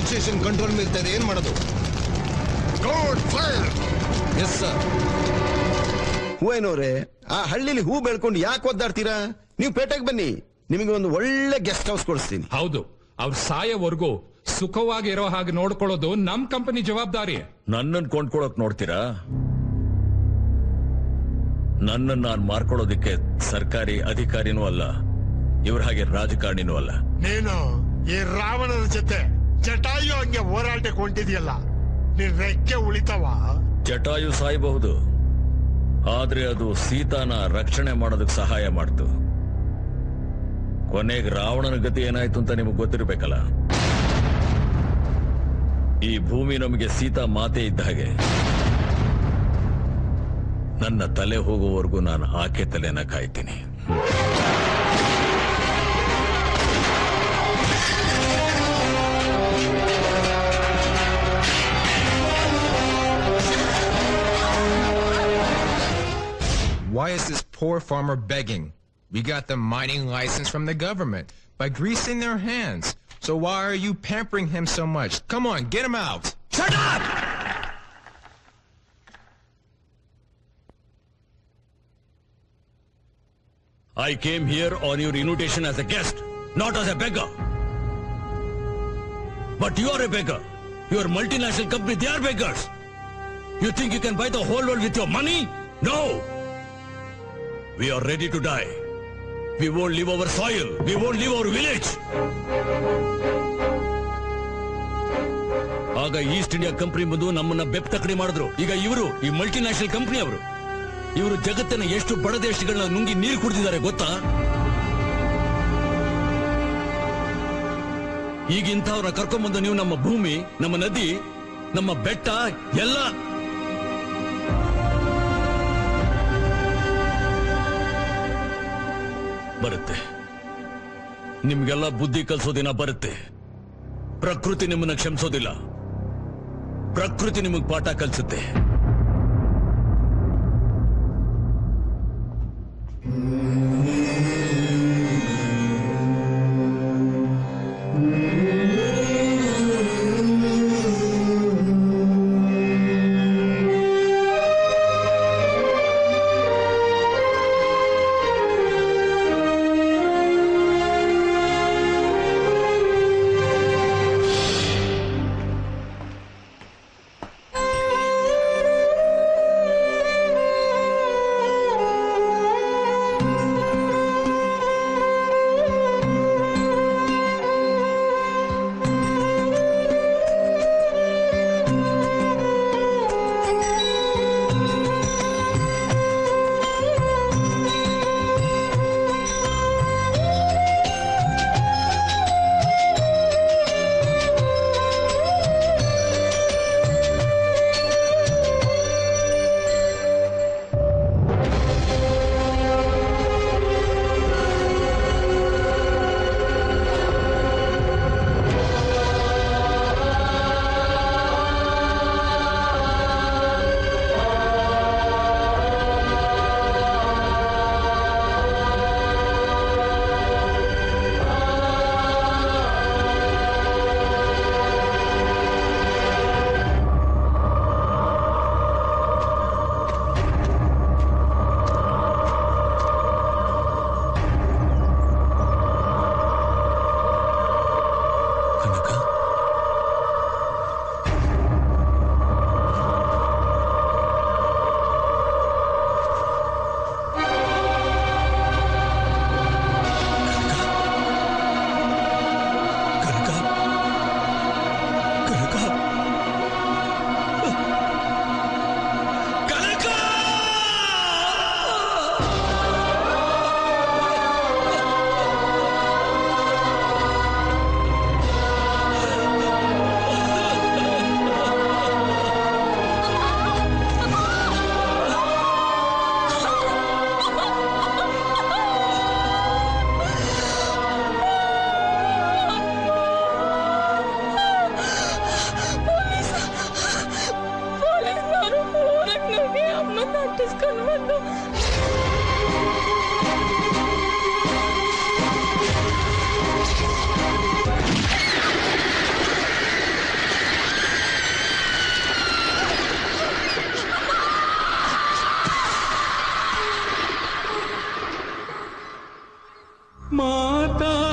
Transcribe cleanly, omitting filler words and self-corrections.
Station control ಇರ್ತಾ ಇದೆ, ಏನ್ ಮಾಡೋದು? Yes sir. ಹೂವೇನೋರೆ, ಆ ಹಳ್ಳಿಲಿ ಹೂ ಬೆಳ್ಕೊಂಡು ಯಾಕೆ ಒದ್ದಾಡ್ತೀರಾ? ನೀವು ಪೇಟೆಗೆ ಬನ್ನಿ, ನಿಮಗೆ ಒಂದು ಒಳ್ಳೆ ಗೆಸ್ಟ್ ಹೌಸ್ ಕೊಡಿಸ್ತೀನಿ. ಹೌದು, ಅವ್ರ ಸಾಯವರೆಗೂ ಸುಖವಾಗಿ ಇರೋ ಹಾಗೆ ನೋಡ್ಕೊಳ್ಳೋದು ನಮ್ ಕಂಪನಿ ಜವಾಬ್ದಾರಿ. ನನ್ನನ್ನು ಕೊಂಡ್ಕೊಳಕ್ ನೋಡ್ತೀರಾ? ನನ್ನನ್ನು ನಾನು ಮಾರ್ಕೊಳ್ಳೋದಿಕ್ಕೆ ಸರ್ಕಾರಿ ಅಧಿಕಾರಿನೂ ಅಲ್ಲ, ಇವ್ರ ಹಾಗೆ ರಾಜಕಾರಣಿನೂ ಅಲ್ಲ. ನೀನು ಈ ರಾವಣನ ಜೊತೆ ಜಟಾಯು ಹಂಗೆ ಹೋರಾಟಕ್ಕೆ ಹೊಂಟಿದ್ಯಲ್ಲ, ನಿನ್ ರೆಕ್ಕೆ ಉಳಿತಾವ? ಜಟಾಯು ಸಾಯಬಹುದು, ಆದ್ರೆ ಅದು ಸೀತಾನ ರಕ್ಷಣೆ ಮಾಡೋದಕ್ಕೆ ಸಹಾಯ ಮಾಡ್ತು. ಕೊನೆಗೆ ರಾವಣನ ಗತಿ ಏನಾಯ್ತು ಅಂತ ನಿಮಗೆ ಗೊತ್ತಿರ್ಬೇಕಲ್ಲ. ಈ ಭೂಮಿ ನಮಗೆ ಸೀತಾ ಮಾತೆ ಇದ್ದ ಹಾಗೆ. ನನ್ನ ತಲೆ ಹೋಗುವವರೆಗೂ ನಾನು ಆಕೆ ತಲೆನ ಕಾಯ್ತೀನಿ. Why is this poor farmer begging? We got the mining license from the government by greasing their hands. So why are you pampering him so much? Come on, get him out. Shut up! I came here on your invitation as a guest, not as a beggar. But you are a beggar. Your multinational company, they are beggars. You think you can buy the whole world with your money? No! We are ready to die. We won't leave our soil. We won't leave our village. ಆಗ East India company ಬಂದು ನಮ್ಮನ್ನ ಬೆಪ್ ತಕ್ಕಡಿ ಮಾಡಿದ್ರು. ಈಗ ಇವರು ಈ multinational company ಅವರು, ಇವರು ಜಗತ್ತಿನ ಎಷ್ಟು ಬಡ ದೇಶಗಳನ್ನ ನುಂಗಿ ನೀರು ಕುಡಿದಿದ್ದಾರೆ ಗೊತ್ತಾ? ಈಗ ಇಂಥವ್ರ ಕರ್ಕೊಂಡ್ಬಂದು ನೀವು ನಮ್ಮ ಭೂಮಿ, ನಮ್ಮ ನದಿ, ನಮ್ಮ ಬೆಟ್ಟ ಎಲ್ಲ ಬರುತ್ತೆ. ನಿಮ್ಗೆಲ್ಲ ಬುದ್ಧಿ ಕಲಿಸೋ ದಿನ ಬರುತ್ತೆ. ಪ್ರಕೃತಿ ನಿಮ್ಮನ್ನ ಕ್ಷಮಿಸೋದಿಲ್ಲ, ಪ್ರಕೃತಿ ನಿಮಗೆ ಪಾಠ ಕಲಿಸುತ್ತೆ. ಮಾತಾ